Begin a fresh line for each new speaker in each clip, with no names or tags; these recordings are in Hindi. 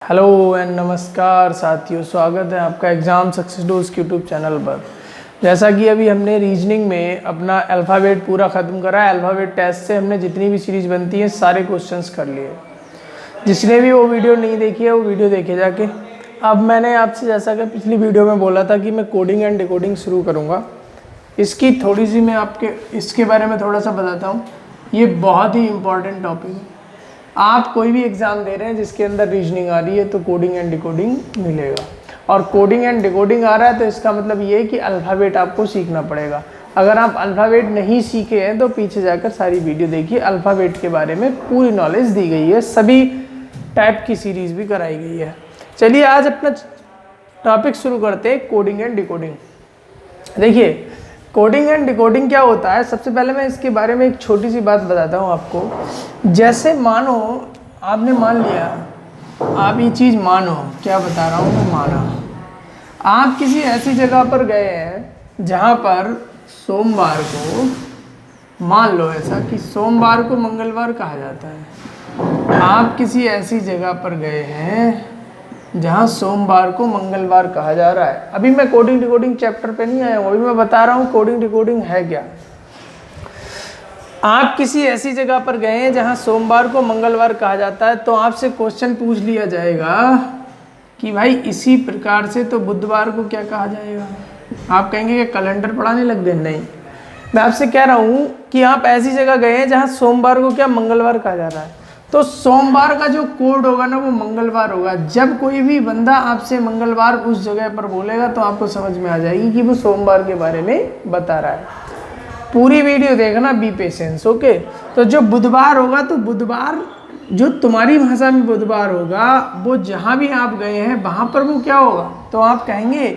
हेलो एंड नमस्कार साथियों, स्वागत है आपका एग्ज़ाम सक्सेस डोज के यूट्यूब चैनल पर। जैसा कि अभी हमने रीजनिंग में अपना अल्फ़ाबेट पूरा ख़त्म करा है। अल्फ़ाबेट टेस्ट से हमने जितनी भी सीरीज़ बनती है सारे क्वेश्चंस कर लिए। जिसने भी वो वीडियो नहीं देखी है वो वीडियो देखे जाके। अब मैंने आपसे जैसा कि पिछली वीडियो में बोला था कि मैं कोडिंग एंड डिकोडिंग शुरू करूँगा। इसकी थोड़ी सी मैं इसके बारे में थोड़ा सा बताता हूँ। ये बहुत ही इम्पॉर्टेंट टॉपिक है। आप कोई भी एग्ज़ाम दे रहे हैं जिसके अंदर रीजनिंग आ रही है तो कोडिंग एंड डिकोडिंग मिलेगा। और कोडिंग एंड डिकोडिंग आ रहा है तो इसका मतलब ये है कि अल्फ़ाबेट आपको सीखना पड़ेगा। अगर आप अल्फ़ाबेट नहीं सीखे हैं तो पीछे जाकर सारी वीडियो देखिए। अल्फ़ाबेट के बारे में पूरी नॉलेज दी गई है, सभी टाइप की सीरीज़ भी कराई गई है। चलिए आज अपना टॉपिक शुरू करते हैं, कोडिंग एंड डिकोडिंग। देखिए, कोडिंग एंड डिकोडिंग क्या होता है। सबसे पहले मैं इसके बारे में एक छोटी सी बात बताता हूँ आपको। जैसे मानो आपने मान लिया, आप ये चीज़ मानो, क्या बता रहा हूँ मैं, माना आप किसी ऐसी जगह पर गए हैं जहाँ पर सोमवार को, मान लो ऐसा कि सोमवार को मंगलवार कहा जाता है। आप किसी ऐसी जगह पर गए हैं जहाँ सोमवार को मंगलवार कहा जा रहा है। अभी मैं कोडिंग डिकोडिंग चैप्टर पे नहीं आया हूँ, अभी मैं बता रहा हूँ कोडिंग डिकोडिंग है क्या। आप किसी ऐसी जगह पर गए हैं जहाँ सोमवार को मंगलवार कहा जाता है, तो आपसे क्वेश्चन पूछ लिया जाएगा कि भाई इसी प्रकार से तो बुधवार को क्या कहा जाएगा। आप कहेंगे कि कैलेंडर पढ़ाने लग गए। नहीं, मैं आपसे कह रहा हूँ कि आप ऐसी जगह गए हैं जहाँ सोमवार को क्या मंगलवार कहा जा रहा है, तो सोमवार का जो कोड होगा ना वो मंगलवार होगा। जब कोई भी बंदा आपसे मंगलवार उस जगह पर बोलेगा तो आपको समझ में आ जाएगी कि वो सोमवार के बारे में बता रहा है। पूरी वीडियो देखना, बी पेशेंस, ओके। तो जो बुधवार होगा, तो बुधवार जो तुम्हारी भाषा में बुधवार होगा, वो जहाँ भी आप गए हैं वहाँ पर वो क्या होगा, तो आप कहेंगे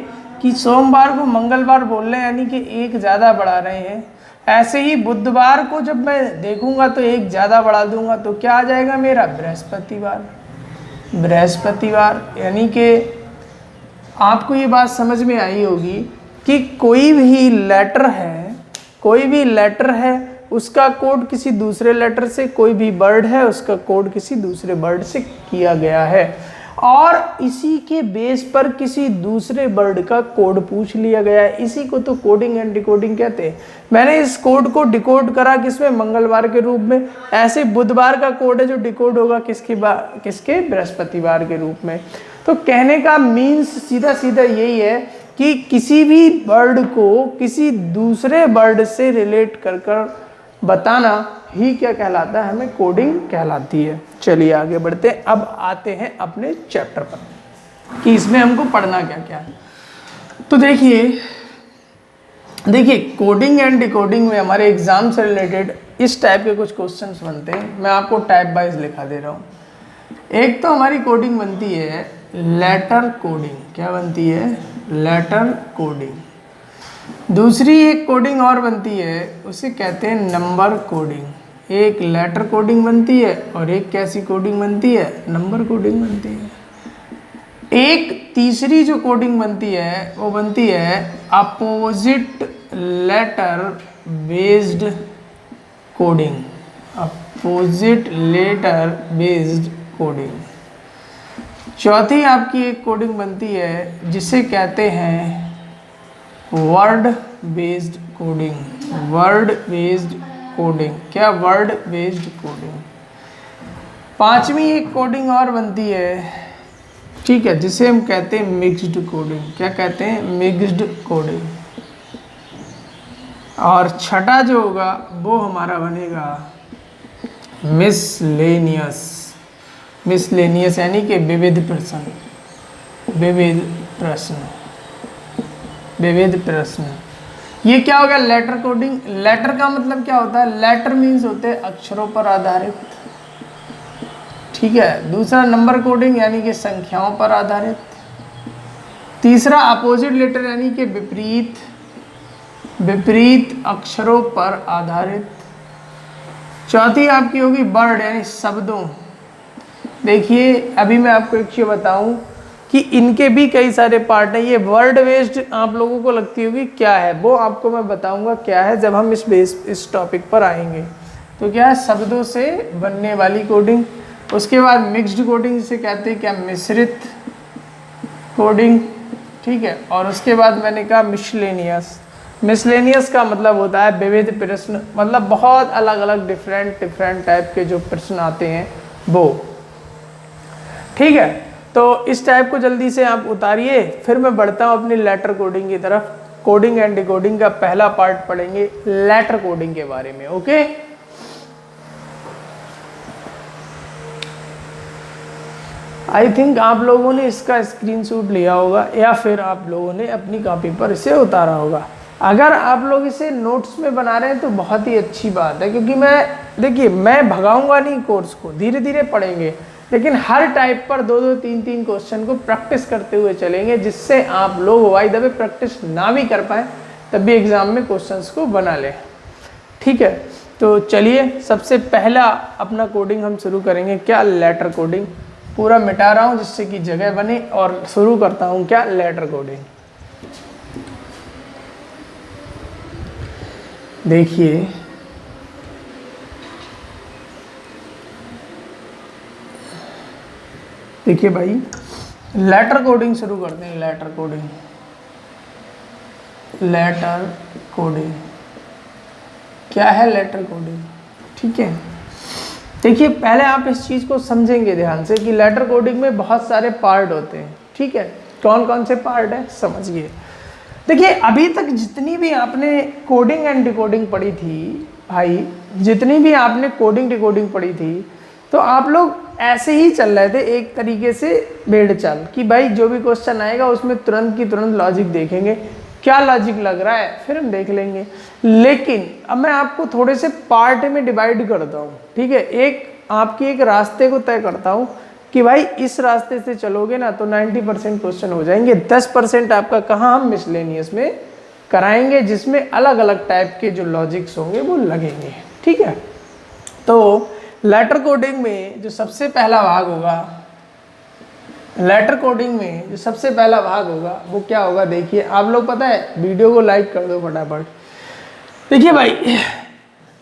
कि सोमवार को मंगलवार बोल रहे हैं, यानी कि एक ज़्यादा बढ़ा रहे हैं। ऐसे ही बुधवार को जब मैं देखूंगा तो एक ज़्यादा बढ़ा दूंगा तो क्या आ जाएगा मेरा, बृहस्पतिवार। बृहस्पतिवार, यानी कि आपको ये बात समझ में आई होगी कि कोई भी लेटर है उसका कोड किसी दूसरे लेटर से, कोई भी वर्ड है उसका कोड किसी दूसरे वर्ड से किया गया है, और इसी के बेस पर किसी दूसरे वर्ड का कोड पूछ लिया गया है। इसी को तो कोडिंग एंड डिकोडिंग कहते हैं। मैंने इस कोड को डिकोड करा किसमें, मंगलवार के रूप में। ऐसे बुधवार का कोड है जो डिकोड होगा किसके, बृहस्पतिवार के रूप में। तो कहने का मीन्स सीधा सीधा यही है कि किसी भी वर्ड को किसी दूसरे वर्ड से रिलेट कर बताना ही क्या कहलाता है, हमें कोडिंग कहलाती है। चलिए आगे बढ़ते हैं। अब आते हैं अपने चैप्टर पर कि इसमें हमको पढ़ना क्या क्या है। तो देखिए कोडिंग एंड डिकोडिंग में हमारे एग्जाम से रिलेटेड इस टाइप के कुछ क्वेश्चंस बनते हैं। मैं आपको टाइप वाइज लिखा दे रहा हूँ। एक तो हमारी कोडिंग बनती है लेटर कोडिंग। क्या बनती है, लेटर कोडिंग। दूसरी एक कोडिंग और बनती है, उसे कहते हैं नंबर कोडिंग। एक लेटर कोडिंग बनती है और एक कैसी कोडिंग बनती है, नंबर कोडिंग बनती है। एक तीसरी जो कोडिंग बनती है वो बनती है opposite letter based coding. Opposite letter based coding. चौथी आपकी एक कोडिंग बनती है जिसे कहते हैं word based coding. Word based coding. क्या, वर्ड बेस्ड कोडिंग। पांचवी एक कोडिंग और बनती है, ठीक है, जिसे हम कहते हैं मिक्स्ड कोडिंग। क्या कहते हैं, मिक्स्ड कोडिंग। और छठा जो होगा वो हमारा बनेगा मिसलेनियस। मिसलेनियस यानी कि विविध प्रश्न। विविध प्रश्न। ये क्या होगा, लेटर कोडिंग। लेटर का मतलब क्या होता है, लेटर मीन्स होते हैं अक्षरों पर आधारित, ठीक है। दूसरा नंबर कोडिंग यानी कि संख्याओं पर आधारित। तीसरा अपोजिट लेटर यानी कि विपरीत अक्षरों पर आधारित। चौथी आपकी होगी वर्ड यानी शब्दों। देखिए अभी मैं आपको एक चीज बताऊं कि इनके भी कई सारे पार्ट हैं। ये वर्ड बेस्ड आप लोगों को लगती होगी क्या है, वो आपको मैं बताऊंगा क्या है जब हम इस टॉपिक पर आएंगे। तो क्या है, शब्दों से बनने वाली कोडिंग। उसके बाद मिक्स्ड कोडिंग जिसे कहते हैं क्या, मिश्रित कोडिंग, ठीक है। और उसके बाद मैंने कहा मिसलेनियस। मिसलेनियस का मतलब होता है विविध प्रश्न, मतलब बहुत अलग अलग डिफरेंट टाइप के जो प्रश्न आते हैं वो, ठीक है। तो इस टाइप को जल्दी से आप उतारिए, फिर मैं बढ़ता हूँ अपनी लेटर कोडिंग की तरफ। कोडिंग एंड डिकोडिंग का पहला पार्ट पढ़ेंगे लेटर कोडिंग के बारे में, ओके। आई थिंक आप लोगों ने इसका स्क्रीनशॉट लिया होगा या फिर आप लोगों ने अपनी कॉपी पर इसे उतारा होगा। अगर आप लोग इसे नोट्स में बना रहे हैं तो बहुत ही अच्छी बात है, क्योंकि मैं भगाऊंगा नहीं कोर्स को, धीरे धीरे पढ़ेंगे, लेकिन हर टाइप पर 2-2, 3-3 क्वेश्चन को प्रैक्टिस करते हुए चलेंगे, जिससे आप लोग वाई दबे प्रैक्टिस ना भी कर पाए तब भी एग्जाम में क्वेश्चंस को बना लें, ठीक है। तो चलिए सबसे पहला अपना कोडिंग हम शुरू करेंगे, क्या, लेटर कोडिंग। पूरा मिटा रहा हूँ जिससे कि जगह बने, और शुरू करता हूँ क्या, लेटर कोडिंग। देखिए भाई, लेटर कोडिंग शुरू करते हैं। लेटर कोडिंग क्या है, लेटर कोडिंग, ठीक है। देखिए पहले आप इस चीज़ को समझेंगे ध्यान से कि लेटर कोडिंग में बहुत सारे पार्ट होते हैं, ठीक है। कौन कौन से पार्ट है समझिए। देखिए अभी तक जितनी भी आपने कोडिंग एंड डिकोडिंग पढ़ी थी भाई, जितनी भी आपने कोडिंग डिकोडिंग पढ़ी थी, तो आप लोग ऐसे ही चल रहे थे एक तरीके से भेड़ चाल, कि भाई जो भी क्वेश्चन आएगा उसमें तुरंत की तुरंत लॉजिक देखेंगे, क्या लॉजिक लग रहा है फिर हम देख लेंगे। लेकिन अब मैं आपको थोड़े से पार्ट में डिवाइड करता हूँ, ठीक है। एक रास्ते को तय करता हूँ कि भाई इस रास्ते से चलोगे ना तो 90% क्वेश्चन हो जाएंगे, 10% आपका कहाँ हम मिसलेनियस में कराएंगे, जिसमें अलग अलग टाइप के जो लॉजिक्स होंगे वो लगेंगे, ठीक है। तो लेटर कोडिंग में जो सबसे पहला भाग होगा, वो क्या होगा, देखिए आप लोग, पता है, वीडियो को लाइक कर दो फटाफट। देखिए भाई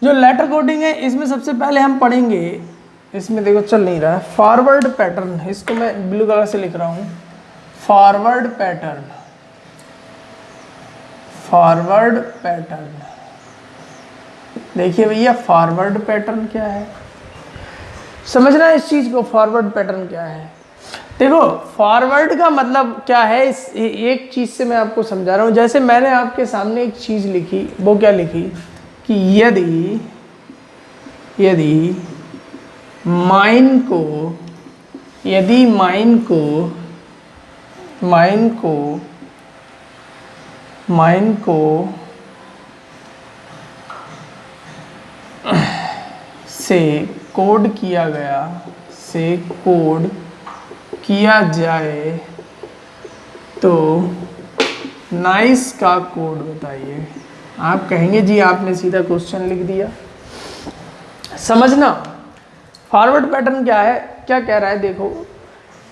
जो लेटर कोडिंग है इसमें सबसे पहले हम पढ़ेंगे, इसमें देखो चल नहीं रहा है, फॉरवर्ड पैटर्न। इसको मैं ब्लू कलर से लिख रहा हूँ, फॉरवर्ड पैटर्न। देखिए भैया फॉरवर्ड पैटर्न क्या है, समझना इस चीज को। फॉरवर्ड पैटर्न क्या है, देखो फॉरवर्ड का मतलब क्या है, इस एक चीज से मैं आपको समझा रहा हूँ। जैसे मैंने आपके सामने एक चीज लिखी, वो क्या लिखी कि यदि माइन को से कोड किया जाए तो नाइस का कोड बताइए। आप कहेंगे जी आपने सीधा क्वेश्चन लिख दिया। समझना फॉरवर्ड पैटर्न क्या है, क्या कह रहा है, देखो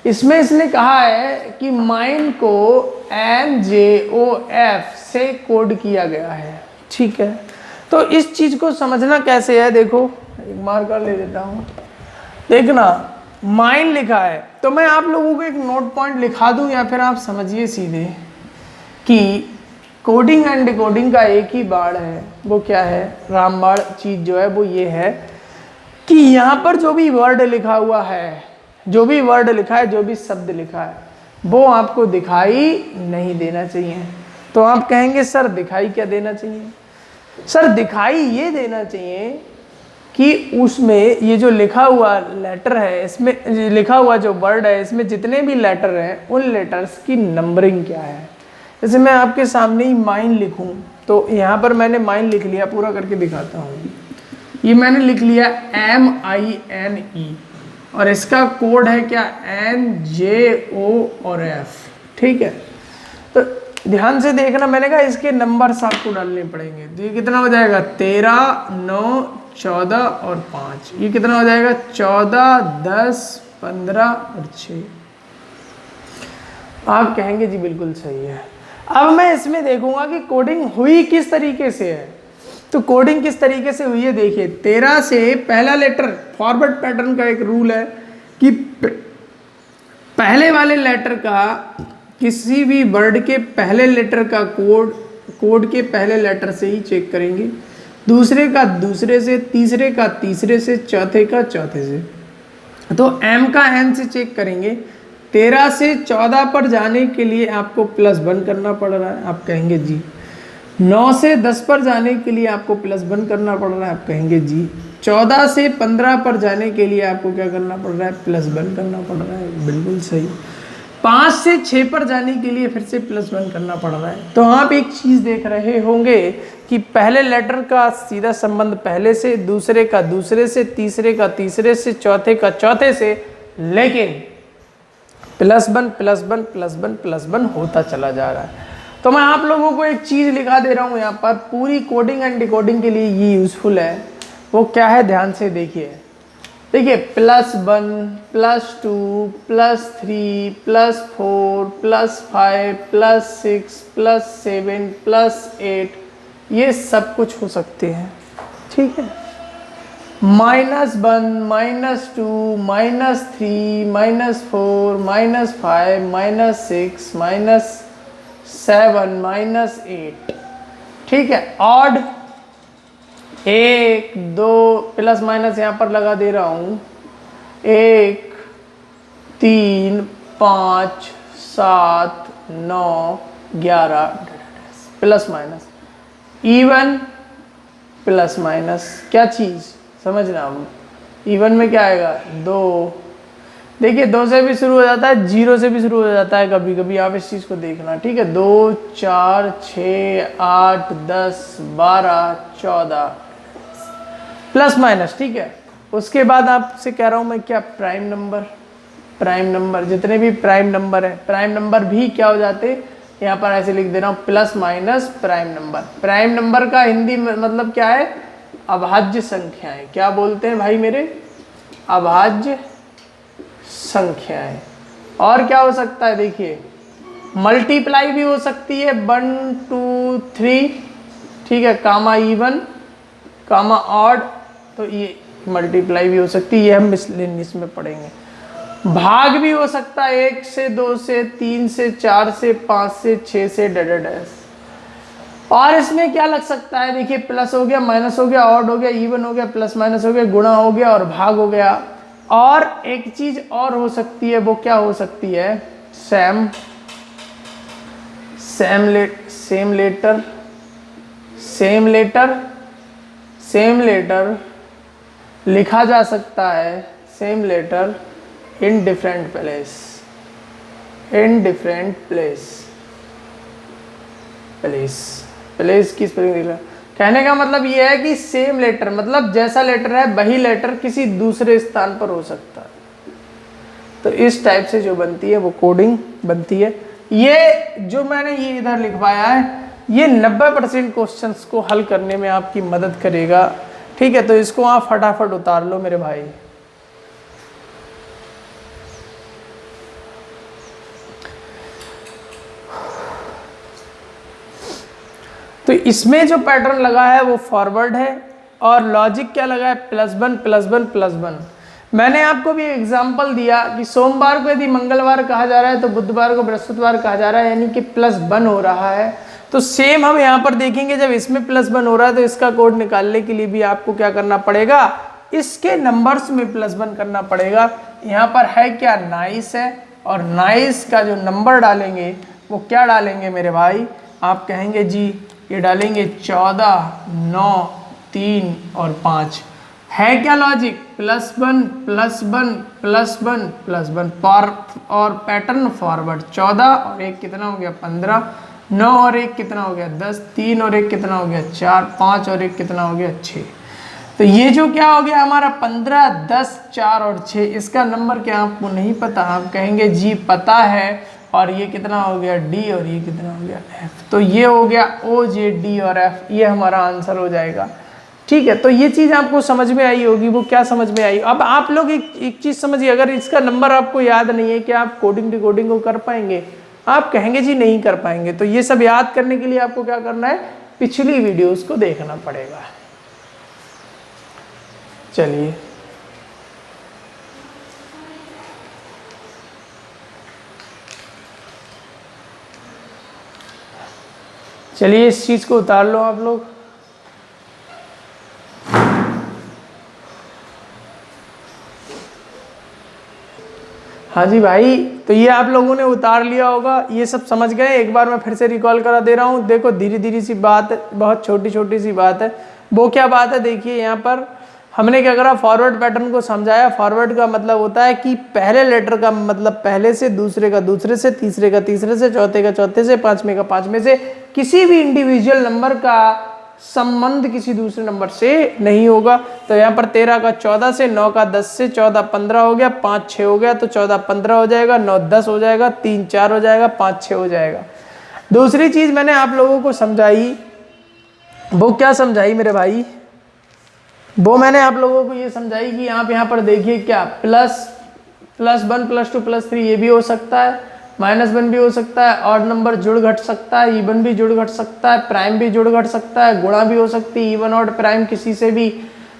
इसमें इसने कहा है कि माइन को NJOF से कोड किया गया है, ठीक है। तो इस चीज को समझना कैसे है, देखो एक मार्कर ले लेता हूँ, देखना माइन लिखा है, तो मैं आप लोगों को एक नोट पॉइंट लिखा दूं या फिर आप समझिए सीधे कि कोडिंग एंड डिकोडिंग का एक ही बाड़ है, वो क्या है, रामबाण चीज जो है वो ये है कि यहाँ पर जो भी वर्ड लिखा हुआ है, जो भी शब्द लिखा है, वो आपको दिखाई नहीं देना चाहिए। तो आप कहेंगे सर दिखाई क्या देना चाहिए, सर दिखाई ये देना चाहिए कि उसमें ये जो लिखा हुआ लेटर है, इसमें लिखा हुआ जो वर्ड है, इसमें जितने भी लेटर हैं उन लेटर्स की नंबरिंग क्या है। जैसे मैं आपके सामने ही माइन लिखूं, तो यहाँ पर मैंने माइन लिख लिया, पूरा करके दिखाता हूँ। ये मैंने लिख लिया MINE, और इसका कोड है क्या, NJO और F, ठीक है। तो ध्यान से देखना, मैंने कहा इसके नंबर्स आपको डालने पड़ेंगे। तो ये कितना हो जाएगा, 13, 9, 14 और 5। ये कितना हो जाएगा, 14, 10, 15 और 6। आप कहेंगे जी बिल्कुल सही है। अब मैं इसमें देखूंगा कि कोडिंग हुई किस तरीके से है। तो कोडिंग किस तरीके से हुई है, देखिए 13 से पहला लेटर, फॉरवर्ड पैटर्न का एक रूल है कि पहले वाले लेटर का, किसी भी वर्ड के पहले लेटर का कोड के पहले लेटर से ही चेक करेंगे, दूसरे का दूसरे से, तीसरे का तीसरे से, चौथे का चौथे से। तो m का n से चेक करेंगे। 13 से 14 पर जाने के लिए आपको +1 करना पड़ रहा है, आप कहेंगे जी। 9 से 10 पर जाने के लिए आपको +1 करना पड़ रहा है, आप कहेंगे जी। 14 से 15 पर जाने के लिए आपको क्या करना पड़ रहा है, +1 करना पड़ रहा है, बिल्कुल सही। 5 से 6 पर जाने के लिए फिर से +1 करना पड़ रहा है। तो आप एक चीज़ देख रहे होंगे कि पहले लेटर का सीधा संबंध पहले से, दूसरे का दूसरे से, तीसरे का तीसरे से, चौथे का चौथे से, लेकिन +1 +1 +1 +1 होता चला जा रहा है। तो मैं आप लोगों को एक चीज़ लिखा दे रहा हूँ यहाँ पर, पूरी कोडिंग एंड डिकोडिंग के लिए ये यूज़फुल है। वो क्या है, ध्यान से देखिए। देखिए +1 +2 +3 +4 +5 +6 +7 +8 ये सब कुछ हो सकते हैं, ठीक है। -1 -2 -3 -4 -5 -6 -7 -8, ठीक है। ऑड 1 2 प्लस माइनस यहाँ पर लगा दे रहा हूँ, 1 3 5 7 9 11 plus minus. Even plus minus क्या चीज़ समझना, इवन में क्या आएगा 2। देखिए 2 से भी शुरू हो जाता है, 0 से भी शुरू हो जाता है कभी कभी, आप इस चीज़ को देखना, ठीक है। 2 4 6 8 10 12 14 प्लस माइनस, ठीक है। उसके बाद आपसे कह रहा हूँ मैं क्या, प्राइम नंबर जितने भी प्राइम नंबर है, प्राइम नंबर भी क्या हो जाते, यहाँ पर ऐसे लिख दे रहा हूँ plus minus prime number. Prime number का हिंदी में मतलब क्या है, अभाज्य संख्याएं। क्या बोलते हैं भाई मेरे, अभाज्य संख्याएं। और क्या हो सकता है, देखिए मल्टीप्लाई भी हो सकती है, 1 2 3, ठीक है, कामा इवन कामा ऑड, तो ये मल्टीप्लाई भी हो सकती है, ये हम मिसलेनियस में पढ़ेंगे। भाग भी हो सकता है, 1 से 2 से 3 से 4 से 5 से 6 से डैश। और इसमें क्या लग सकता है, देखिए प्लस हो गया, माइनस हो गया, ऑड हो गया, इवन हो गया, प्लस माइनस हो गया, गुणा हो गया और भाग हो गया। और एक चीज और हो सकती है, वो क्या हो सकती है, सेम लेटर लिखा जा सकता है, same letter in different place की स्पेलिंग। कहने का मतलब ये है कि सेम लेटर मतलब जैसा लेटर है वही लेटर किसी दूसरे स्थान पर हो सकता है। तो इस टाइप से जो बनती है वो कोडिंग बनती है। ये जो मैंने ये इधर लिखवाया है ये 90% क्वेश्चंस को हल करने में आपकी मदद करेगा, ठीक है। तो इसको आप फटाफट उतार लो मेरे भाई। तो इसमें जो पैटर्न लगा है वो फॉरवर्ड है और लॉजिक क्या लगा है, +1 मैंने आपको भी एग्जांपल दिया कि सोमवार को यदि मंगलवार कहा जा रहा है तो बुधवार को बृहस्पतिवार कहा जा रहा है, यानी कि +1 हो रहा है। तो सेम हम यहाँ पर देखेंगे, जब इसमें +1 हो रहा है तो इसका कोड निकालने के लिए भी आपको क्या करना पड़ेगा, इसके नंबर्स में +1 करना पड़ेगा। यहाँ पर है क्या, नाइस है, और नाइस का जो नंबर डालेंगे वो क्या डालेंगे मेरे भाई, आप कहेंगे जी ये डालेंगे 14 9 3 और 5। है क्या लॉजिक, +1 और पैटर्न फॉरवर्ड। 14 और 1 कितना हो गया 15, 9 और 1 कितना हो गया 10, 3 और 1 कितना हो गया 4, 5 और 1 कितना हो गया 6। तो ये जो क्या हो गया हमारा 15 10 4 और 6, इसका नंबर क्या आपको नहीं पता, आप कहेंगे जी पता है। और ये कितना हो गया D और ये कितना हो गया F। तो ये हो गया O J D और F, ये हमारा आंसर हो जाएगा, ठीक है। तो ये चीज़ आपको समझ में आई होगी। वो क्या समझ में आई, अब आप लोग एक चीज़ समझिए, अगर इसका नंबर आपको याद नहीं है कि आप कोडिंग डिकोडिंग को कर पाएंगे, आप कहेंगे जी नहीं कर पाएंगे। तो ये सब याद करने के लिए आपको क्या करना है, पिछली वीडियोस को देखना पड़ेगा। चलिए चलिए इस चीज़ को उतार लो आप लोग। हाँ जी भाई, तो ये आप लोगों ने उतार लिया होगा, ये सब समझ गए। एक बार मैं फिर से रिकॉल करा दे रहा हूँ। देखो धीरे धीरे सी बात है, बहुत छोटी छोटी सी बात है। वो क्या बात है, देखिए यहाँ पर हमने क्या करा, फॉरवर्ड पैटर्न को समझाया। फॉरवर्ड का मतलब होता है कि पहले लेटर का मतलब पहले से, दूसरे का दूसरे से, तीसरे का तीसरे से, चौथे का चौथे से, पांचवें का पांचवें से, किसी भी इंडिविजुअल नंबर का संबंध किसी दूसरे नंबर से नहीं होगा। तो यहाँ पर 13 का 14 से, 9 का 10 से, 14 15 हो गया, 5 6 हो गया, तो 14 15 हो जाएगा, 9 10 हो जाएगा, 3 4 हो जाएगा, 5 6 हो जाएगा। दूसरी चीज मैंने आप लोगों को समझाई, वो क्या समझाई मेरे भाई, वो मैंने आप लोगों को ये समझाई कि आप यहाँ पर देखिए क्या, +1 +2 +3 ये भी हो सकता है, -1 भी हो सकता है, ऑड नंबर जुड़ घट सकता है, इवन भी जुड़ घट सकता है, प्राइम भी जुड़ घट सकता है, गुणा भी हो सकती है, इवन ऑड प्राइम किसी से भी,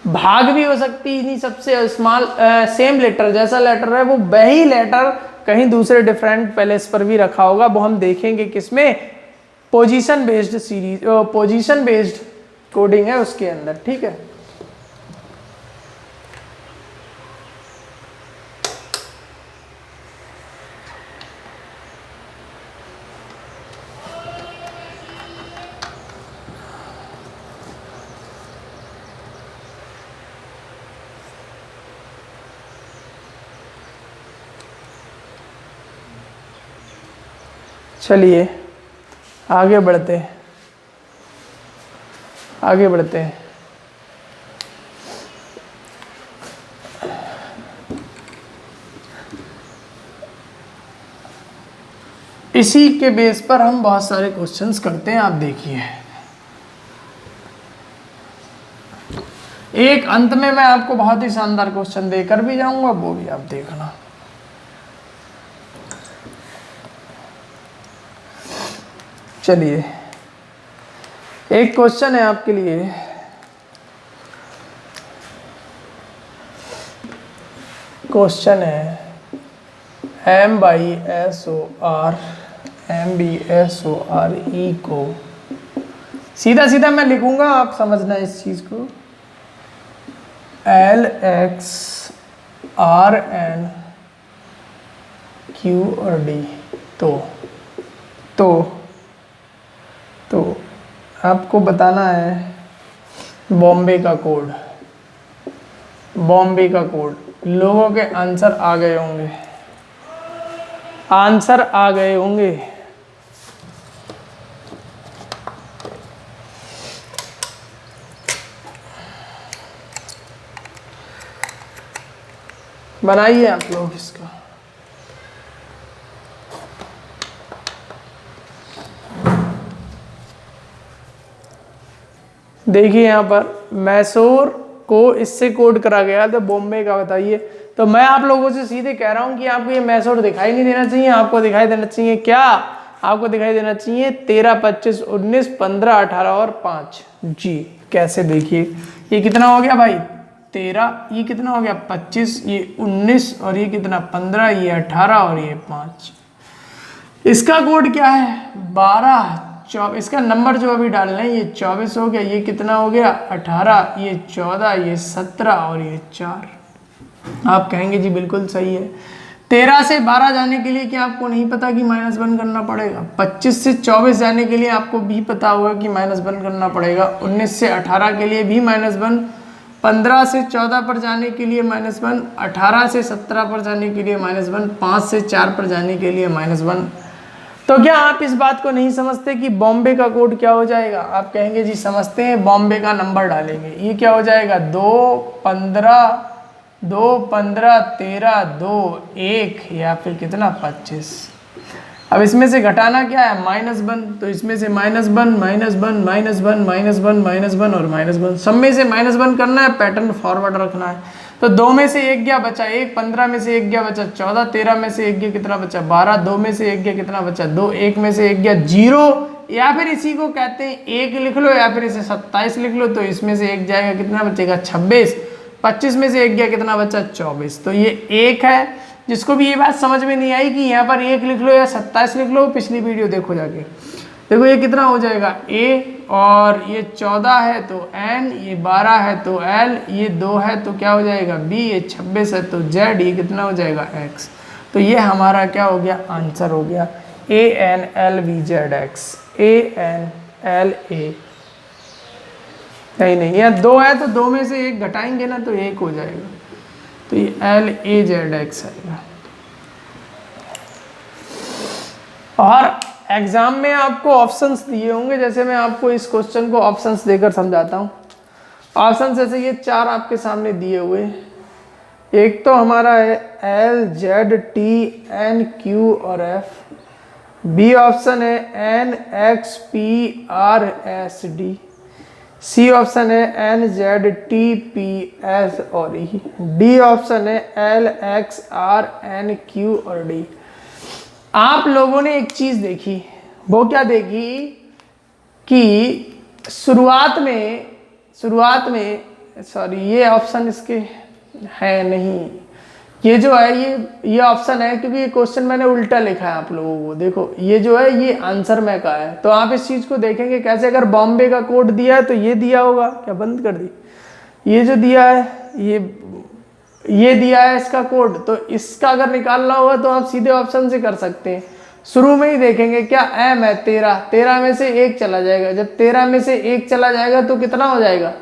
भाग भी हो सकती है। इन्हीं सबसे स्मॉल सेम लेटर, जैसा लेटर है वो वही लेटर कहीं दूसरे डिफरेंट प्लेस पर भी रखा होगा। वो हम देखेंगे किसमें, position based series, position based coding है उसके अंदर, ठीक है। चलिए आगे बढ़ते हैं, आगे बढ़ते हैं। इसी के बेस पर हम बहुत सारे क्वेश्चंस करते हैं। आप देखिए, एक अंत में मैं आपको बहुत ही शानदार क्वेश्चन देकर भी जाऊंगा, वो भी आप देखना। चलिए एक क्वेश्चन है आपके लिए, क्वेश्चन है MBSORE को सीधा सीधा मैं लिखूंगा, आप समझना इस चीज को, LXRNQ और D। तो आपको बताना है बॉम्बे का कोड, बॉम्बे का कोड। लोगों के आंसर आ गए होंगे, आंसर आ गए होंगे। बनाइए आप लोग इसका। देखिए यहाँ पर मैसूर को इससे कोड करा गया, तो बॉम्बे का बताइए। तो मैं आप लोगों से सीधे कह रहा हूँ कि आपको ये मैसूर दिखाई नहीं देना चाहिए, आपको दिखाई देना चाहिए क्या, आपको दिखाई देना चाहिए 13 25 19 15 18 और 5 जी। कैसे, देखिए ये कितना हो गया भाई 13, ये कितना हो गया 25, ये 19 और ये कितना 15, ये 18 और ये 5। इसका कोड क्या है 12 24, इसका नंबर जो अभी डालना है ये 24 हो गया, ये कितना हो गया 18, ये 14, ये 17 और ये 4। आप कहेंगे जी बिल्कुल सही है। 13 से 12 जाने के लिए क्या आपको नहीं पता कि -1 करना पड़ेगा? 25 से 24 जाने के लिए आपको भी पता होगा कि -1 करना पड़ेगा। 19 से 18 के लिए भी -1, 15 से 14 पर जाने के लिए -1, 18 से 17 पर जाने के लिए -1, 5 से 4 पर जाने के लिए -1। तो क्या आप इस बात को नहीं समझते कि बॉम्बे का कोड क्या हो जाएगा? आप कहेंगे जी समझते हैं, बॉम्बे का नंबर डालेंगे, ये क्या हो जाएगा 2 15 13 2 1 या फिर कितना 25। अब इसमें से घटाना क्या है -1, तो इसमें से -1 -1 -1 -1 और -1, सब में से -1 करना है, पैटर्न फॉरवर्ड रखना है। तो 2 में से 1 गया बचा 1, 15 में से 1 गया बचा 14, 13 में से 1 गया कितना बचा 12, 2 में से 1 गया कितना बचा 2, 1 में से 1 गया 0, या फिर इसी को कहते हैं 1 लिख लो या फिर इसे 27 लिख लो। तो इसमें से 1 जाएगा कितना बचेगा 26, 25 में से 1 गया कितना बचा 24। तो ये 1 है। जिसको भी ये बात समझ में नहीं आई कि यहाँ पर 1 लिख लो या 27 लिख लो, पिछली वीडियो देखो जाके। देखो ये कितना हो जाएगा a, और ये 14 है तो n, ये 12 है तो l, ये 2 है तो क्या हो जाएगा b, ये 26 है तो z, ये कितना हो जाएगा x। तो ये हमारा क्या हो गया, आंसर हो गया ANLVZX। ANLA नहीं, यहाँ 2 है तो 2 में से एक घटाएंगे ना तो 1 हो जाएगा, तो ये LAZX आएगा। और एग्जाम में आपको ऑप्शंस दिए होंगे, जैसे मैं आपको इस क्वेश्चन को ऑप्शंस देकर समझाता हूँ। ऑप्शंस जैसे ये 4 आपके सामने दिए हुए, एक तो हमारा है L Z T N Q और F, बी ऑप्शन है N X P R S D, C option है N Z T P S और E, डी ऑप्शन है L X R N Q और D। आप लोगों ने एक चीज देखी, वो क्या देखी कि शुरुआत में सॉरी ये ऑप्शन इसके है नहीं, ये जो है ये ऑप्शन है, क्योंकि ये क्वेश्चन मैंने उल्टा लिखा है आप लोगों को। देखो ये जो है ये आंसर में का है, तो आप इस चीज को देखेंगे कैसे। अगर बॉम्बे का कोड दिया है तो ये दिया होगा, क्या बंद कर दी, ये जो दिया है ये दिया है इसका कोड, तो इसका अगर निकालना होगा तो आप सीधे ऑप्शन से कर सकते हैं। शुरू में ही देखेंगे क्या एम है 13 में से 1 चला जाएगा, जब 13 में से 1 चला जाएगा तो कितना हो जाएगा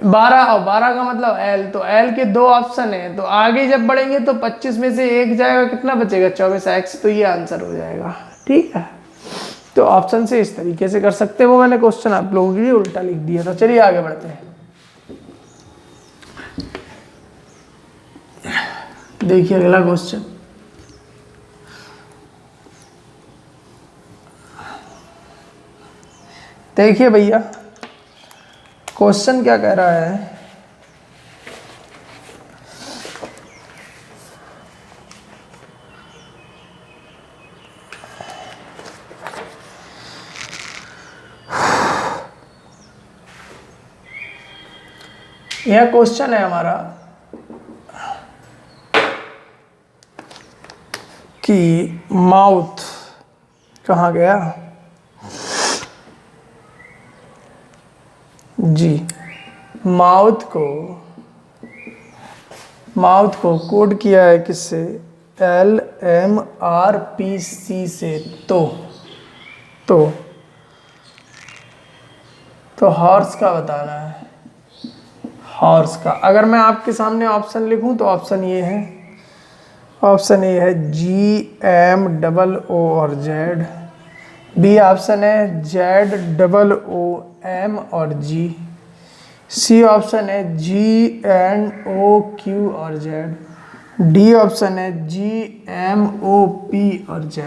12, और 12 का मतलब एल, तो एल के 2 ऑप्शन है, तो आगे जब बढ़ेंगे तो 25 में से 1 जाएगा, कितना बचेगा 24x, तो ये आंसर हो जाएगा। ठीक है, तो ऑप्शन से इस तरीके से कर सकते हैं, वो मैंने क्वेश्चन आप लोगों के लिए उल्टा लिख दिया। तो चलिए आगे बढ़ते हैं। देखिए अगला क्वेश्चन, देखिए भैया क्वेश्चन क्या कह रहा है, यह क्वेश्चन है हमारा कि माउथ कहाँ गया जी, माउथ को कोड किया है किससे, LMRPC से। तो हॉर्स का बताना है, हॉर्स का। अगर मैं आपके सामने ऑप्शन लिखूं तो ऑप्शन ये है, ऑप्शन ए है GMOO और Z, बी ऑप्शन है ZOOM और G, सी ऑप्शन है GNOQ और Z, डी ऑप्शन है GMOP और Z।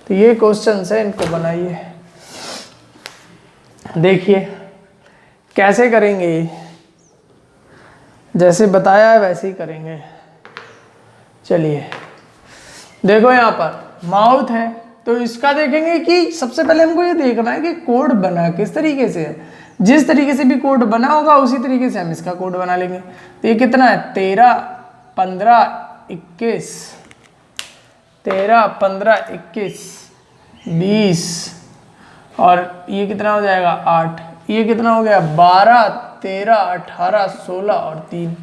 तो ये क्वेश्चन है, इनको बनाइए। देखिए कैसे करेंगे, जैसे बताया है वैसे ही करेंगे। चलिए देखो यहाँ पर माउथ है, तो इसका देखेंगे कि सबसे पहले हमको ये देखना है कि कोड बना किस तरीके से है। जिस तरीके से भी कोड बना होगा उसी तरीके से हम इसका कोड बना लेंगे। तो ये कितना है 13, 15, 21, 13, 15, 21, 20 और ये कितना हो जाएगा 8, ये कितना हो गया 12, 13, 18, 16 और 3।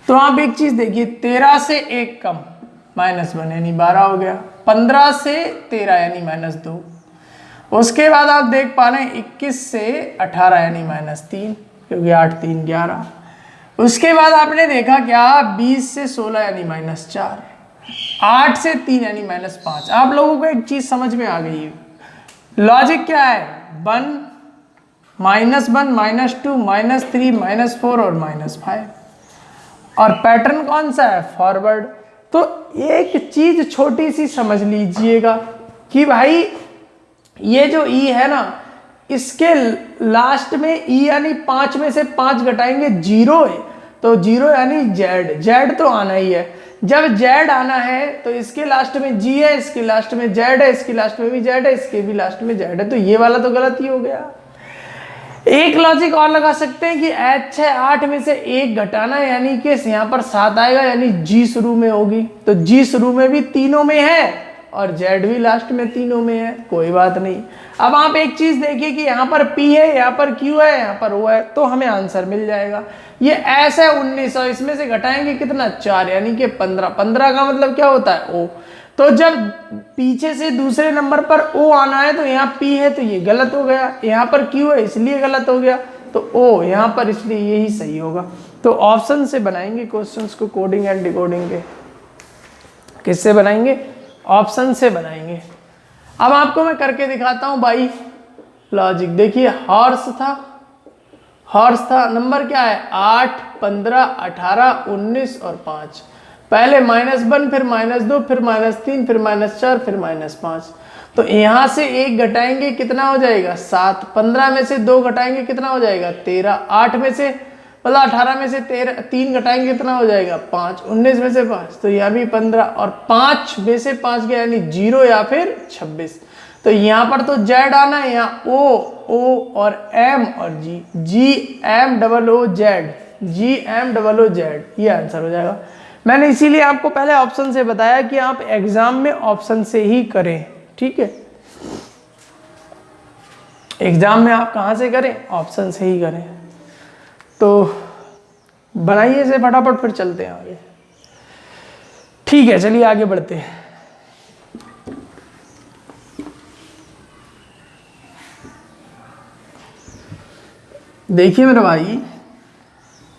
तो आप एक चीज देखिए, 13 से 1 कम -1 यानी 12 हो गया, 15 से 13 यानी -2, उसके बाद आप देख पा रहे हैं 21 से 18 यानी -3, क्योंकि 8 3 11। उसके बाद आपने देखा क्या 20 से 16 यानी -4, 8 से 3 यानी -5। आप लोगों को एक चीज समझ में आ गई है, लॉजिक क्या है, 1 -1 -2 -3 -4 और -5, और पैटर्न कौन सा है फॉरवर्ड। तो एक चीज छोटी सी समझ लीजिएगा कि भाई ये जो ई है ना, इसके लास्ट में ई यानी 5 में से 5 घटाएंगे 0 है, तो 0 यानी जेड तो आना ही है। जब जेड आना है तो इसके लास्ट में जी है, इसके लास्ट में जेड है, इसके लास्ट में भी जेड है, इसके भी लास्ट में जेड है, तो ये वाला तो गलत ही हो गया। एक लॉजिक और लगा सकते हैं कि एच है 8 में से 1 घटाना है, यानी कि यहाँ पर 7 आएगा, यानी जी शुरू में होगी, तो जी शुरू में भी तीनों में है और जेड भी लास्ट में तीनों में है, कोई बात नहीं। अब आप एक चीज देखिए कि यहाँ पर पी है, यहाँ पर क्यू है, यहाँ पर ओ है, तो हमें आंसर मिल जाएगा। ये ऐसा है 19 और इसमें से घटाएंगे कितना 4 यानी कि 15। 15 का मतलब क्या होता है ओ। तो जब पीछे से दूसरे नंबर पर ओ आना है तो यहाँ पी है तो ये गलत हो गया, यहाँ पर क्यू है इसलिए गलत हो गया, तो ओ यहाँ पर इसलिए यही सही होगा। तो ऑप्शन से बनाएंगे क्वेश्चंस को कोडिंग एंड डिकोडिंग के। किससे बनाएंगे? ऑप्शन से बनाएंगे। अब आपको मैं करके दिखाता हूं भाई लॉजिक। देखिए हॉर्स था, नंबर क्या है 8, 15, 18, 19 और 5। पहले -1 फिर -2 फिर -3 फिर -4 फिर -5। तो यहां से 1 घटाएंगे कितना हो जाएगा 7। 15 में से 2 घटाएंगे कितना हो जाएगा 13। 8 में से मतलब 18 में से 3 घटाएंगे कितना हो जाएगा 5। 19 में से 5 तो यहाँ भी 15 और 5 में से 5 गया यानी 0 या फिर 26। तो यहाँ पर तो जेड आना है, यहाँ ओ और एम और G M double O Z, G M double O Z, ये आंसर हो जाएगा। मैंने इसीलिए आपको पहले ऑप्शन से बताया कि आप एग्जाम में ऑप्शन से ही करें, ठीक है। एग्जाम में आप कहाँ से करें? ऑप्शन से ही करें। तो बनाइए इसे फटाफट, फिर चलते हैं आगे। ठीक है, चलिए आगे बढ़ते हैं। देखिए मेरे भाई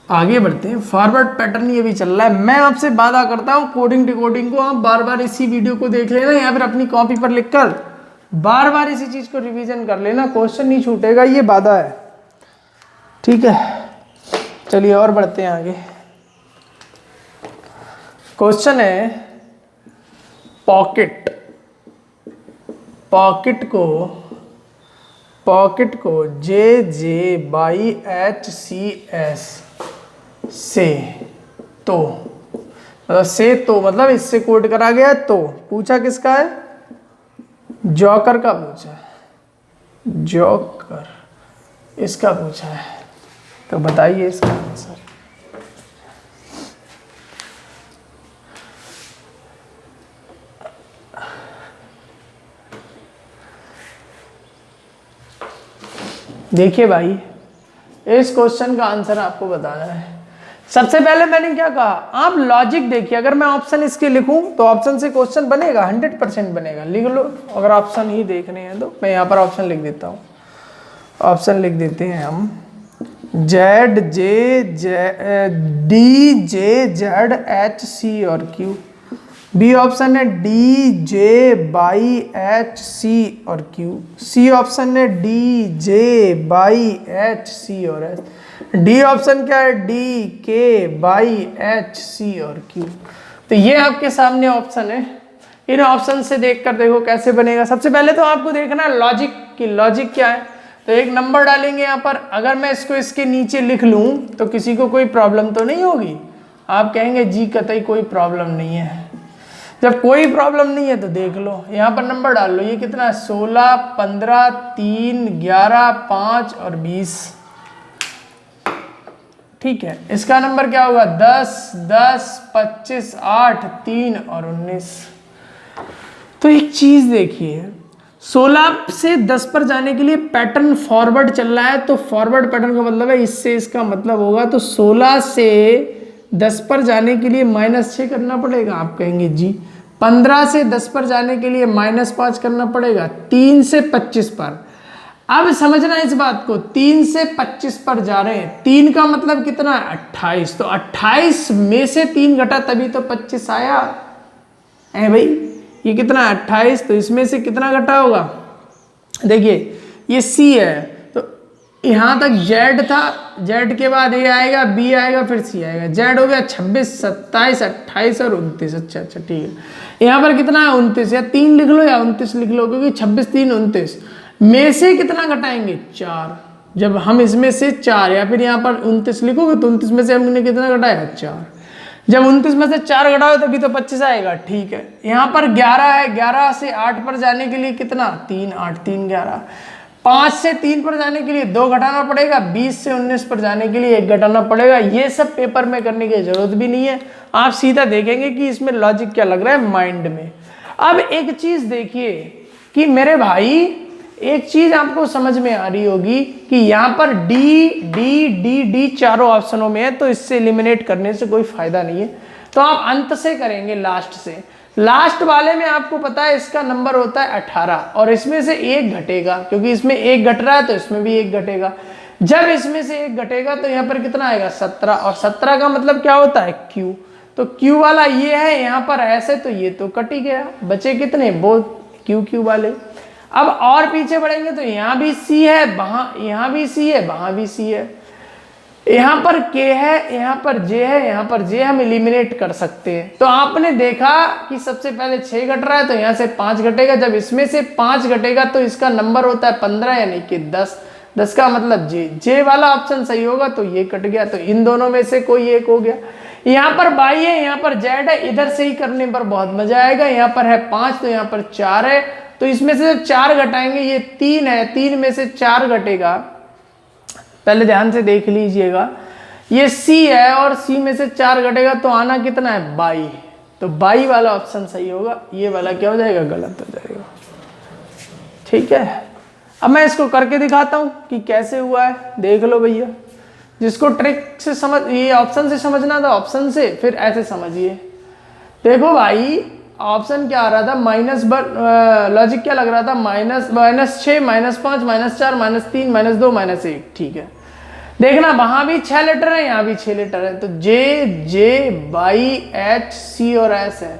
आगे बढ़ते हैं। फॉरवर्ड पैटर्न ये भी चल रहा है। मैं आपसे वादा करता हूं कोडिंग डिकोडिंग को आप बार बार इसी वीडियो को देख लेना या फिर अपनी कॉपी पर लिखकर बार बार इसी चीज को रिवीजन कर लेना, क्वेश्चन नहीं छूटेगा, ये वादा है, ठीक है। चलिए और बढ़ते हैं आगे। क्वेश्चन है पॉकेट को JJ/HCS से तो मतलब इससे कोड करा गया। तो पूछा किसका है? जॉकर का पूछा है, जॉकर इसका पूछा है। तो बताइए इसका आंसर। देखिए भाई इस क्वेश्चन का आंसर आपको बताना है। सबसे पहले मैंने क्या कहा, आप लॉजिक देखिए। अगर मैं ऑप्शन इसके लिखूं तो ऑप्शन से क्वेश्चन बनेगा, 100% बनेगा। लिख लो अगर ऑप्शन ही देखने हैं तो। मैं यहाँ पर ऑप्शन लिख देता हूँ। ऑप्शन लिख देते हैं हम DJZHC और Q। बी ऑप्शन है DJ/HC और Q। सी ऑप्शन है DJ/HC और S। डी ऑप्शन क्या है DK/HC और Q। तो ये आपके सामने ऑप्शन है। इन ऑप्शन से देखकर देखो कैसे बनेगा। सबसे पहले तो आपको देखना है लॉजिक की, लॉजिक क्या है। तो एक नंबर डालेंगे यहाँ पर। अगर मैं इसको इसके नीचे लिख लूं तो किसी को कोई प्रॉब्लम तो नहीं होगी। आप कहेंगे जी कतई कोई प्रॉब्लम नहीं है। जब कोई प्रॉब्लम नहीं है तो देख लो, यहाँ पर नंबर डाल लो। ये कितना है 16, 15, 3, 11, 5 और 20, ठीक है। इसका नंबर क्या होगा 10, 10, 25, 8, 3 और 19। तो एक चीज देखिए 16 से 10 पर जाने के लिए पैटर्न फॉरवर्ड चल रहा है। तो फॉरवर्ड पैटर्न का मतलब है इससे इसका मतलब होगा। तो 16 से 10 पर जाने के लिए -6 करना पड़ेगा। आप कहेंगे जी। 15 से 10 पर जाने के लिए -5 करना पड़ेगा। 3 से 25 पर, अब समझना इस बात को, 3 से 25 पर जा रहे हैं। 3 का मतलब कितना है 28। तो 28 में से 3 घटा तभी तो 25 आया है भाई। ये कितना है 28। तो इसमें से कितना घटा होगा, देखिए ये C है। तो यहाँ तक Z था, Z के बाद A आएगा, B आएगा, फिर C आएगा। Z हो गया 26, 27, 28 और 29। अच्छा ठीक है। यहाँ पर कितना है 29, या 3 लिख लो या 29 लिख लो, क्योंकि 26, 3, 29 में से कितना घटाएंगे 4। जब हम इसमें से 4 या फिर यहाँ पर 29 लिखोगे तो 29 में से हमने कितना घटाया 4। जब 29 में से 4 घटाओ तभी तो 25 आएगा, ठीक है। यहाँ पर 11 है। 11 से 8 पर जाने के लिए कितना 3, 8, 3, 11। 5 से 3 पर जाने के लिए 2 घटाना पड़ेगा। 20 से 19 पर जाने के लिए 1 घटाना पड़ेगा। ये सब पेपर में करने की जरूरत भी नहीं है। आप सीधा देखेंगे कि इसमें लॉजिक क्या लग रहा है माइंड में। अब एक चीज देखिए कि मेरे भाई, एक चीज आपको समझ में आ रही होगी कि यहाँ पर डी डी डी डी चारों ऑप्शनों में है, तो इससे एलिमिनेट करने से कोई फायदा नहीं है, तो आप अंत से करेंगे, लास्ट से। लास्ट वाले में आपको पता है इसका नंबर होता है 18 और इसमें से एक घटेगा, क्योंकि इसमें एक घट रहा है तो इसमें भी एक घटेगा। जब इसमें से एक घटेगा तो यहाँ पर कितना आएगा 17, और 17 का मतलब क्या होता है Q, तो Q वाला ये है, यहाँ पर ऐसे तो ये तो कट ही गया, बचे कितने वो Q वाले। अब और पीछे बढ़ेंगे तो यहाँ भी C है, वहां यहाँ भी C है, वहां भी C है, यहाँ पर K है, यहाँ पर J है, यहाँ पर J हम एलिमिनेट कर सकते हैं। तो आपने देखा कि सबसे पहले 6 घट रहा है तो यहाँ से 5 घटेगा, जब इसमें से 5 घटेगा तो इसका नंबर होता है 15 यानी कि 10 का मतलब J वाला ऑप्शन सही होगा, तो ये कट गया, तो इन दोनों में से कोई एक हो गया। यहाँ पर Y है, यहाँ पर Z है, इधर से ही करने पर बहुत मजा आएगा। यहाँ पर है 5 तो यहाँ पर 4 है, तो इसमें से 4 घटाएंगे, ये 3 है, 3 में से 4 घटेगा, पहले ध्यान से देख लीजिएगा, ये C है और C में से 4 घटेगा तो आना कितना है 22, तो 22 वाला ऑप्शन सही होगा, ये वाला क्या हो जाएगा गलत हो जाएगा। ठीक है, अब मैं इसको करके दिखाता हूं कि कैसे हुआ है, देख लो भैया। जिसको ट्रिक से समझ, ये ऑप्शन से समझना था ऑप्शन से, फिर ऐसे समझिए। देखो भाई ऑप्शन क्या आ रहा था, लॉजिक क्या लग रहा था, -6, -5, -4, -3, -2, -1, ठीक है। देखना वहां भी 6 लेटर है, यहाँ भी 6 लेटर है, तो J, Y, H, C और S है।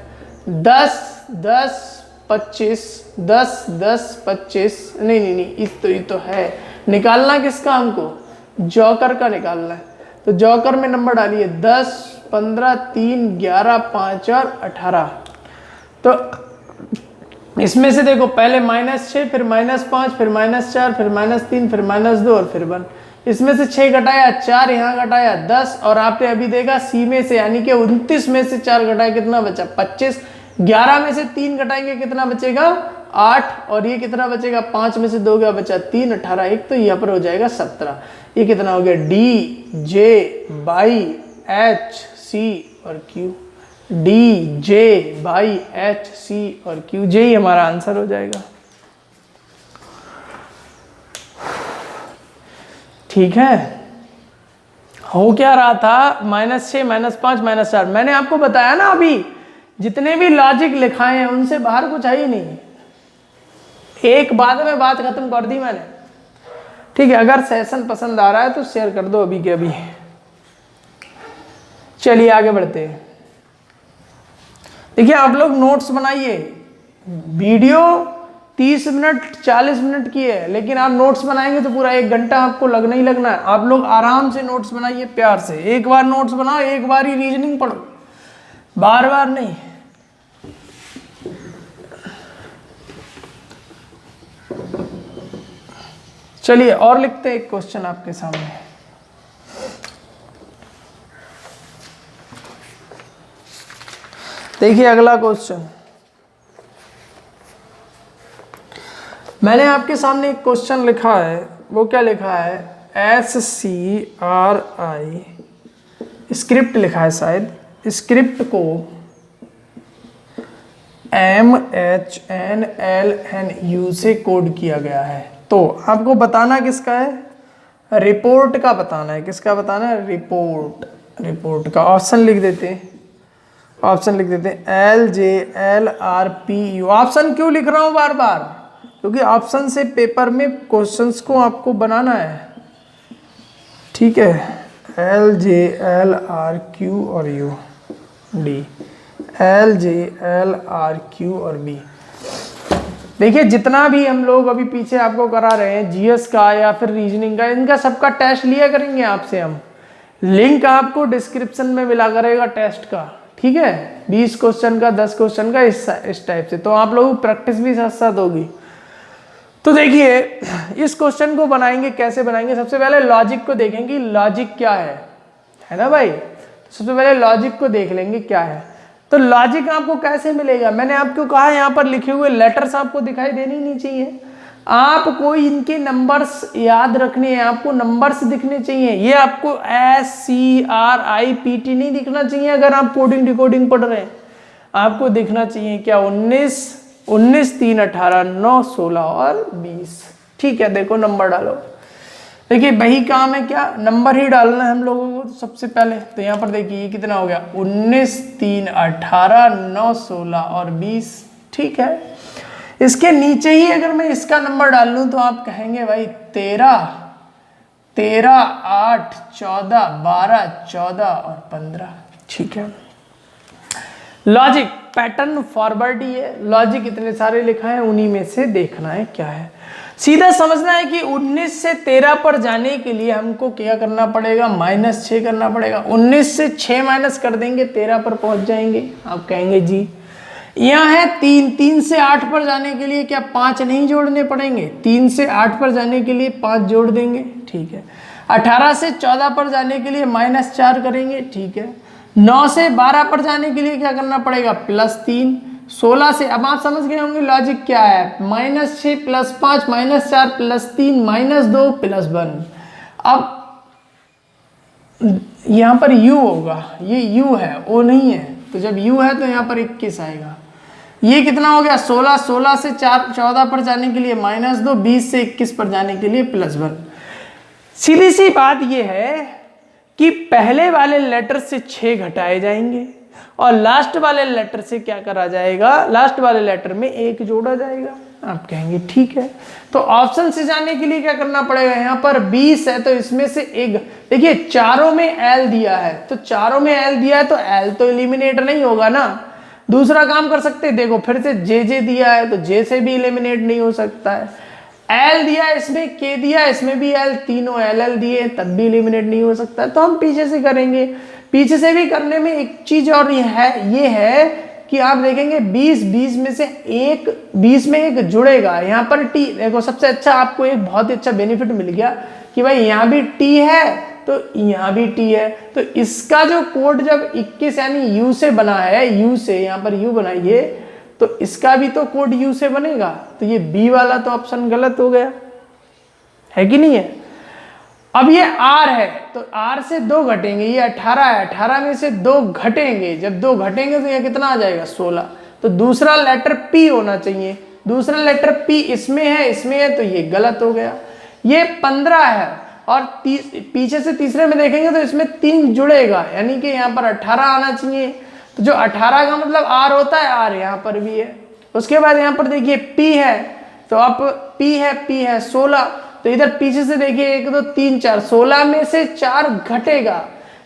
10, 10, 25, 10, 10, 25, नहीं, ये तो है, निकालना किसका हमको, जॉकर का निकालना है, तो जॉकर में नंबर डालिए 10, 15, 3, 11, 5 और 18। तो इसमें से देखो पहले -6, फिर -5, फिर -4, फिर -3, फिर -2 और फिर 1। इसमें से 6 घटाया 4, यहाँ घटाया 10, और आपने अभी देखा C में से यानी कि 29 में से 4 घटाया कितना बचा 25, 11 में से 3 घटाएंगे कितना बचेगा 8, और ये कितना बचेगा 5 में से 2 क्या बचा 3, 18, 1, तो यहाँ पर हो जाएगा 17। ये कितना हो गया D, J, Y, H, C और Q, D, J, Y, H, C और Q, J ही हमारा आंसर हो जाएगा। ठीक है, हो क्या रहा था, -6, -5, -4, मैंने आपको बताया ना अभी जितने भी लॉजिक लिखाए हैं उनसे बाहर कुछ है ही नहीं, एक बाद में बात खत्म कर दी मैंने। ठीक है, अगर सेशन पसंद आ रहा है तो शेयर कर दो अभी के अभी। चलिए आगे बढ़ते हैं। देखिए आप लोग नोट्स बनाइए, वीडियो 30 मिनट 40 मिनट की है, लेकिन आप नोट्स बनाएंगे तो पूरा 1 घंटा आपको लगना ही लगना है। आप लोग आराम से नोट्स बनाइए, प्यार से, एक बार नोट्स बनाओ, एक बार ही रीजनिंग पढ़ो, बार बार नहीं। चलिए और लिखते हैं एक क्वेश्चन आपके सामने। देखिए अगला क्वेश्चन, मैंने आपके सामने एक क्वेश्चन लिखा है, वो क्या लिखा है, SCRI स्क्रिप्ट लिखा है, शायद स्क्रिप्ट को MHNLNU से कोड किया गया है। तो आपको बताना किसका है, रिपोर्ट का बताना है। किसका बताना है, रिपोर्ट का। ऑप्शन लिख देते हैं, LJLRPU। ऑप्शन क्यों लिख रहा हूं बार बार, क्योंकि ऑप्शन से पेपर में क्वेश्चंस को आपको बनाना है। ठीक है, LJLRQ और U, D, LJLRQ और B। देखिए जितना भी हम लोग अभी पीछे आपको करा रहे हैं, जीएस का या फिर रीजनिंग का, इनका सबका टेस्ट लिया करेंगे आपसे हम। लिंक आपको डिस्क्रिप्शन में मिला करेगा टेस्ट का। ठीक है, 20 क्वेश्चन का, 10 क्वेश्चन का, इस टाइप से, तो आप लोगों की प्रैक्टिस भी साथ साथ होगी। तो देखिए इस क्वेश्चन को बनाएंगे, कैसे बनाएंगे, सबसे पहले लॉजिक को देखेंगे, लॉजिक क्या है ना भाई। तो सबसे पहले लॉजिक को देख लेंगे क्या है। तो लॉजिक आपको कैसे मिलेगा, मैंने आपको कहा यहाँ पर लिखे हुए लेटर्स आपको दिखाई देने नहीं चाहिए, आपको इनके नंबर्स याद रखने हैं, आपको नंबर्स दिखने चाहिए। ये आपको SCRIPT नहीं दिखना चाहिए अगर आप कोडिंग डिकोडिंग पढ़ रहे हैं। आपको देखना चाहिए क्या 19, 19, 3, 18, 9, 16 और 20। ठीक है, देखो नंबर डालो। देखिए वही काम है, क्या नंबर ही डालना है हम लोगों को सबसे पहले। तो यहाँ पर देखिए ये कितना हो गया 19, 3, 18, 9, 16 और 20। ठीक है, इसके नीचे ही अगर मैं इसका नंबर डाल लूँ तो आप कहेंगे भाई 13, 13, 8, 14, 12, 14 और 15। ठीक है, लॉजिक पैटर्न फॉरवर्ड ही है, लॉजिक इतने सारे लिखा है, उन्हीं में से देखना है क्या है। सीधा समझना है कि 19 से 13 पर जाने के लिए हमको क्या करना पड़ेगा, -6 करना पड़ेगा। 19 से 6 माइनस कर देंगे 13 पर पहुंच जाएंगे। आप कहेंगे जी यहाँ है 3, 3 से 8 पर जाने के लिए क्या 5 नहीं जोड़ने पड़ेंगे? 3 से 8 पर जाने के लिए 5 जोड़ देंगे। ठीक है, 18 से 14 पर जाने के लिए -4 करेंगे। ठीक है, 9 से 12 पर जाने के लिए क्या करना पड़ेगा, +3। 16 से, अब आप समझ गए होंगे लॉजिक क्या है, -6 +5 -4 +3 -2 +1। अब यहाँ पर u होगा, ये u है, o नहीं है, तो जब u है तो यहाँ पर 21 आएगा। ये कितना हो गया 16, 16 से 14 पर जाने के लिए -2, 20 से 21 पर जाने के लिए +1। सीधी सी बात ये है कि पहले वाले लेटर से 6 घटाए जाएंगे और लास्ट वाले लेटर से क्या करा जाएगा, लास्ट वाले लेटर में 1 जोड़ा जाएगा। आप कहेंगे ठीक है, तो ऑप्शन से जाने के लिए क्या करना पड़ेगा, यहाँ पर 20 है तो इसमें से 1, देखिए चारों में L दिया है, तो चारों में L दिया है तो L तो एलिमिनेट नहीं होगा ना। दूसरा काम कर सकते हैं, देखो फिर से J दिया है तो J से भी एलिमिनेट नहीं हो सकता है। L दिया है, इसमें K दिया है, इसमें भी L, तीनों LL दिए तब भी एलिमिनेट नहीं हो सकता है। तो हम पीछे से करेंगे, पीछे से भी करने में एक चीज और ये है कि आप देखेंगे 20 में से 20 में एक जुड़ेगा। यहाँ पर T देखो, सबसे अच्छा आपको एक बहुत ही अच्छा बेनिफिट मिल गया कि भाई यहाँ भी T है तो यहाँ भी T है, तो इसका जो कोड जब 21 यानी U से बना है, U से यहाँ पर U बनाइए तो इसका भी तो कोड U से बनेगा। तो ये B वाला तो ऑप्शन गलत हो गया, है कि नहीं है। अब ये R है तो R से 2 घटेंगे, ये 18 है, 18 में से 2 घटेंगे, जब 2 घटेंगे तो ये कितना आ जाएगा 16। तो दूसरा लेटर P होना चाहिए, दूसरा लेटर P इसमें है तो ये गलत हो गया। ये 15 है और पीछे से तीसरे में देखेंगे तो इसमें 3 जुड़ेगा, यानी कि यहाँ पर 18 आना चाहिए। तो जो 18 का मतलब R होता है, R यहाँ पर भी है। उसके बाद यहाँ पर देखिए P है, तो अब P है 16, तो इधर पीछे से देखिए 1, 2, 3, 4, 16 में से 4 घटेगा,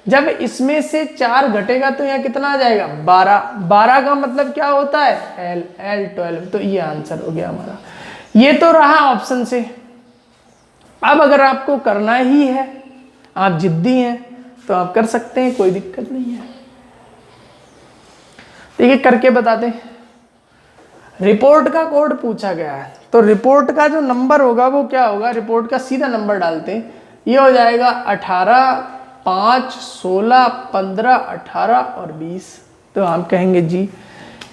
जब इसमें से 4 घटेगा तो यहाँ कितना आ जाएगा 12। 12 का मतलब क्या होता है L 12। तो ये आंसर हो गया हमारा। ये तो रहा ऑप्शन से। अब अगर आपको करना ही है, आप जिद्दी हैं तो आप कर सकते हैं, कोई दिक्कत नहीं है। देखिए करके बताते हैं। रिपोर्ट का कोड पूछा गया है तो रिपोर्ट का जो नंबर होगा वो क्या होगा, रिपोर्ट का सीधा नंबर डालते हैं, ये हो जाएगा 18, 5, 16, 15, 18 और 20। तो हम कहेंगे जी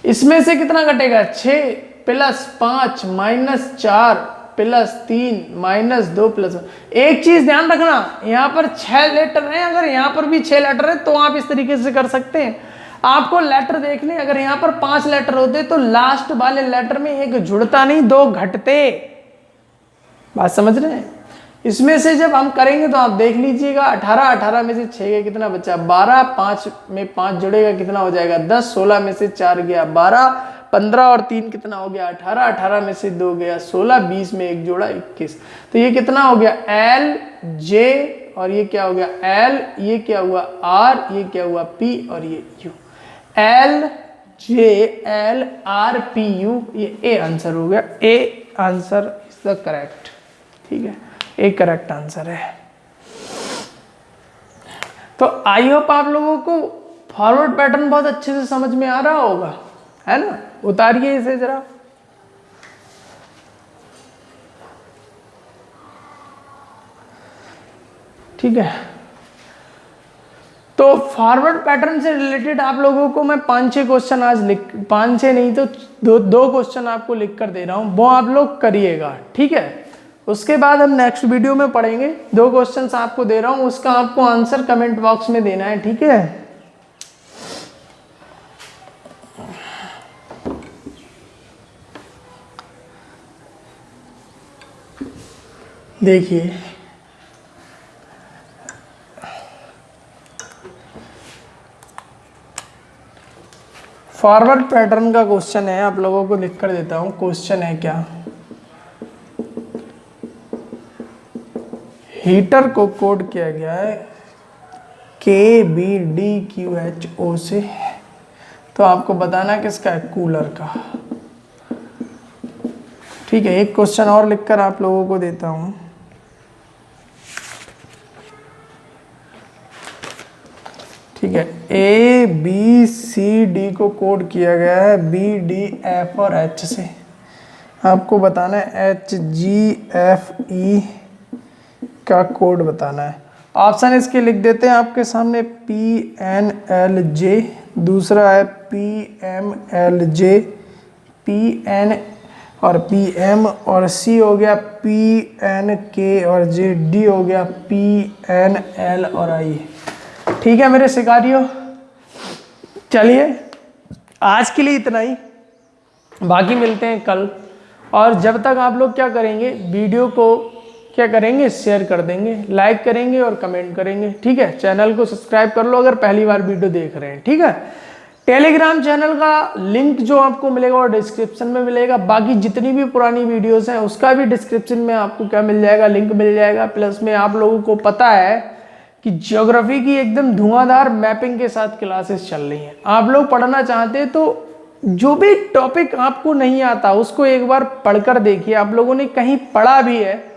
इसमें से कितना घटेगा 6 + 5 -4 + 3 -2 +1। एक चीज ध्यान रखना, यहाँ पर 6 लेटर हैं, अगर यहाँ पर भी 6 लेटर है तो आप इस तरीके से कर सकते हैं। आपको लेटर देखने, अगर यहाँ पर 5 लेटर होते तो लास्ट वाले लेटर में 1 जुड़ता नहीं, 2 घटते। बात समझ रहे हैं। इसमें से जब हम करेंगे तो आप देख लीजिएगा 18 में से 6 गया कितना बचा 12, 5 में 5 जुड़ेगा कितना हो जाएगा 10, 16 में से 4 गया 12, 15 और 3 कितना हो गया 18, 18 में से 2 गया 16, 20 में 1 जोड़ा 21। तो ये कितना हो गया L J और ये क्या हो गया L, ये क्या हुआ R, ये क्या हुआ P और ये U। L J L R P U, ये A आंसर हो गया। A answer is the correct. ठीक है, A करेक्ट आंसर है। तो आई होप आप लोगों को फॉरवर्ड पैटर्न बहुत अच्छे से समझ में आ रहा होगा, है ना। उतारिए इसे जरा। ठीक है, तो फॉरवर्ड पैटर्न से रिलेटेड आप लोगों को मैं 5-6 क्वेश्चन आज 5-6 नहीं तो 2 क्वेश्चन आपको लिख कर दे रहा हूं, वो आप लोग करिएगा। ठीक है, उसके बाद हम नेक्स्ट वीडियो में पढ़ेंगे। 2 क्वेश्चंस आपको दे रहा हूं, उसका आपको आंसर कमेंट बॉक्स में देना है। ठीक है। देखिए फॉरवर्ड पैटर्न का क्वेश्चन है, आप लोगों को लिख कर देता हूं। क्वेश्चन है क्या, हीटर को कोड किया गया है KBDQHO से, तो आपको बताना किसका है, कूलर का। ठीक है, एक क्वेश्चन और लिखकर आप लोगों को देता हूं। ठीक है, ABCD को कोड किया गया है BDF और H से, आपको बताना है HGFE का कोड बताना है। ऑप्शन इसके लिख देते हैं आपके सामने, PNLJ, दूसरा है PMLJ, PN और PM, और C हो गया PNK, और D हो गया PNL और I। ठीक है मेरे शिकारियों, चलिए आज के लिए इतना ही, बाकी मिलते हैं कल। और जब तक आप लोग क्या करेंगे, वीडियो को क्या करेंगे, शेयर कर देंगे, लाइक करेंगे और कमेंट करेंगे। ठीक है, चैनल को सब्सक्राइब कर लो अगर पहली बार वीडियो देख रहे हैं। ठीक है, टेलीग्राम चैनल का लिंक जो आपको मिलेगा वो डिस्क्रिप्शन में मिलेगा। बाकी जितनी भी पुरानी वीडियोस हैं उसका भी डिस्क्रिप्शन में आपको क्या मिल जाएगा, लिंक मिल जाएगा। प्लस में आप लोगों को पता है कि ज्योग्राफी की एकदम धुआंधार मैपिंग के साथ क्लासेस चल रही हैं। आप लोग पढ़ना चाहते हैं तो जो भी टॉपिक आपको नहीं आता उसको एक बार पढ़कर देखिए। आप लोगों ने कहीं पढ़ा भी है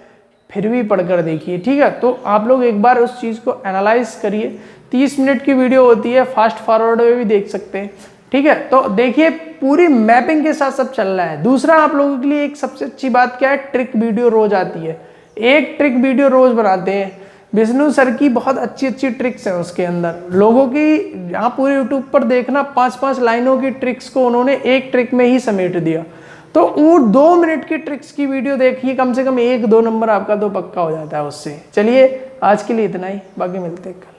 फिर भी पढ़कर देखिए। ठीक है, तो आप लोग एक बार उस चीज़ को एनालाइज करिए। 30 मिनट की वीडियो होती है, फास्ट फॉरवर्ड में भी देख सकते हैं। ठीक है, तो देखिए पूरी मैपिंग के साथ सब चल रहा है। दूसरा आप लोगों के लिए एक सबसे अच्छी बात क्या है, ट्रिक वीडियो रोज आती है, एक ट्रिक वीडियो रोज बनाते हैं। विष्णु सर की बहुत अच्छी अच्छी ट्रिक्स हैं उसके अंदर, लोगों की यहाँ पूरे यूट्यूब पर देखना 5-5 लाइनों की ट्रिक्स को उन्होंने एक ट्रिक में ही समेट दिया। तो वो 2 मिनट की ट्रिक्स की वीडियो देखिए, कम से कम 1-2 नंबर आपका तो पक्का हो जाता है उससे। चलिए आज के लिए इतना ही, बाकी मिलते हैं।